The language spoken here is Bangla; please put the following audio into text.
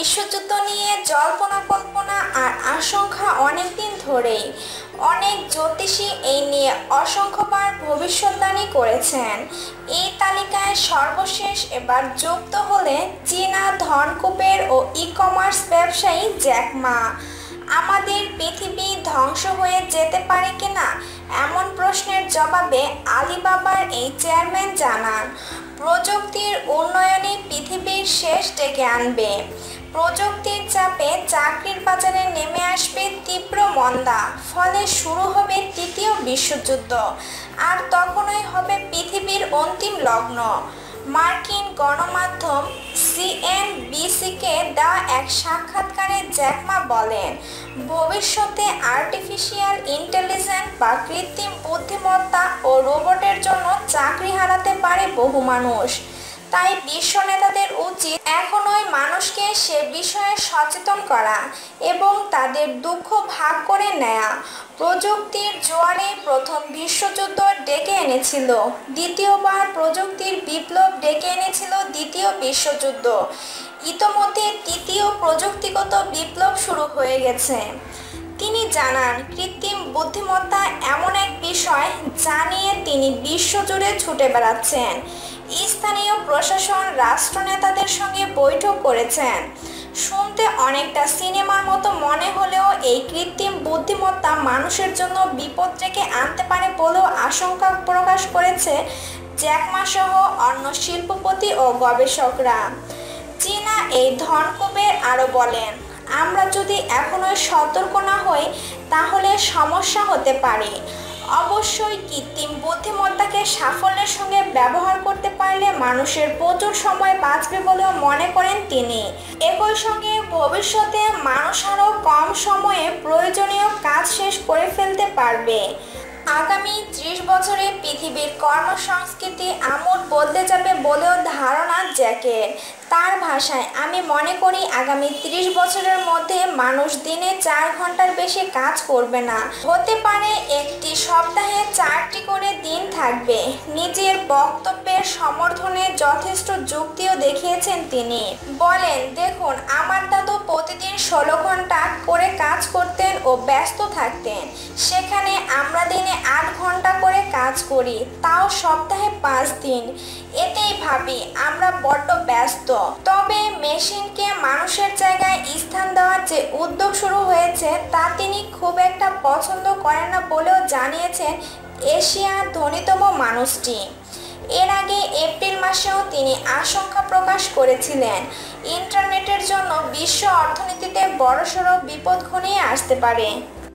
বিশ্বযুদ্ধ নিয়ে জল্পনা কল্পনা আর আশঙ্কা অনেকদিন ধরেই। অনেক জ্যোতিষী এই নিয়ে অসংখ্যবার ভবিষ্যদ্বাণী করেছেন। এই তালিকায় সর্বশেষ এবার যুক্ত হলেন চীনা ধনকুবের ও ই-কমার্স ব্যবসায়ী জ্যাক মা। আমাদের পৃথিবী ধ্বংস হয়ে যেতে পারে কিনা এমন প্রশ্নের জবাবে আলিবাবার এই চেয়ারম্যান জানান, প্রযুক্তির উন্নয়নই পৃথিবীর শেষ ডেকে আনবে। প্রযুক্তির চাপে চাকরির বাজারে নেমে আসবে তীব্র মন্দা, ফলে শুরু হবে তৃতীয় বিশ্বযুদ্ধ, আর তখনই হবে পৃথিবীর অন্তিম লগ্ন। মার্কিন গণমাধ্যম সিএনবিসিকে দেওয়া এক সাক্ষাৎকারে জ্যাক মা বলেন, ভবিষ্যতে আর্টিফিশিয়াল ইন্টেলিজেন্স বা কৃত্রিম বুদ্ধিমত্তা ও রোবটের জন্য চাকরি হারাতে পারে বহু মানুষ। তাই বিশ্ব নেতাদের উচিত এখনই মানুষকে সে বিষয়ে সচেতন করা এবং তাদের দুঃখ ভাগ করে নেয়া। প্রযুক্তির জোয়ারে প্রথম বিশ্বযুদ্ধ ডেকে এনেছিল, দ্বিতীয়বার প্রযুক্তির বিপ্লব ডেকে এনেছিল দ্বিতীয় বিশ্বযুদ্ধ। ইতোমধ্যে তৃতীয় প্রযুক্তিগত বিপ্লব শুরু হয়ে গেছে। তিনি জানান, কৃত্রিম বুদ্ধিমত্তা এমন এক বিষয় যা নিয়ে তিনি বিশ্বজুড়ে ছুটে বেড়াচ্ছেন। স্থানীয় প্রশাসন রাষ্ট্রনেতাদের সঙ্গে বৈঠক করেছেন। শুনতে অনেকটা সিনেমার মতো মনে হলেও এই কৃত্রিম বুদ্ধিমত্তা মানুষের জন্য বিপদ ডেকে আনতে পারে বলেও আশঙ্কা প্রকাশ করেছে জ্যাক মা সহ অন্য শিল্পপতি ও গবেষকরা। চীনা এই ধনকুবের আরও বলেন, আমরা যদি এখনই সতর্ক না হই তাহলে সমস্যা হতে পারে। অবশ্যই কৃত্রিম বুদ্ধিমত্তাকে সাফল্যের সঙ্গে ব্যবহার করতে পারলে মানুষের প্রচুর সময় বাঁচবে বলেও মনে করেন তিনি। একই সঙ্গে ভবিষ্যতে মানুষ আরও কম সময়ে প্রয়োজনীয় কাজ শেষ করে ফেলতে পারবে। আগামী 30 বছরে পৃথিবীর কর্মসংস্কৃতি আমূল বদলে যাবে বলেও ধারণা জ্যাকের। তার ভাষায়, আমি মনে করি আগামী 30 বছরের মধ্যে মানুষ দিনে 4 ঘন্টার বেশি কাজ করবে না। হতে পারে একটি সপ্তাহে 4টি করে দিন থাকবে। নিজের বক্তব্যের সমর্থনে যথেষ্ট যুক্তিও দেখিয়েছেন তিনি। বলেন, দেখুন, আমার দাদু প্রতিদিন 16 ঘন্টা করে কাজ করতেন ও ব্যস্ত থাকতেন। সেখানে আমরা দিনে 8 ঘন্টা করে কাজ করি, তাও সপ্তাহে 5 দিন। এতেই ভাবি আমরা বড্ড ব্যস্ত। তবে মেশিনকে মানুষের জায়গায় স্থান দেওয়ার যে উদ্যোগ শুরু হয়েছে তা তিনি খুব একটা পছন্দ করেন না বলেও জানিয়েছেন এশিয়ার ধনীতম মানুষটি। এর আগে এপ্রিল মাসেও তিনি আশঙ্কা প্রকাশ করেছিলেন, ইন্টারনেটের জন্য বিশ্ব অর্থনীতিতে বড়সড় বিপদ ঘনিয়ে আসতে পারে।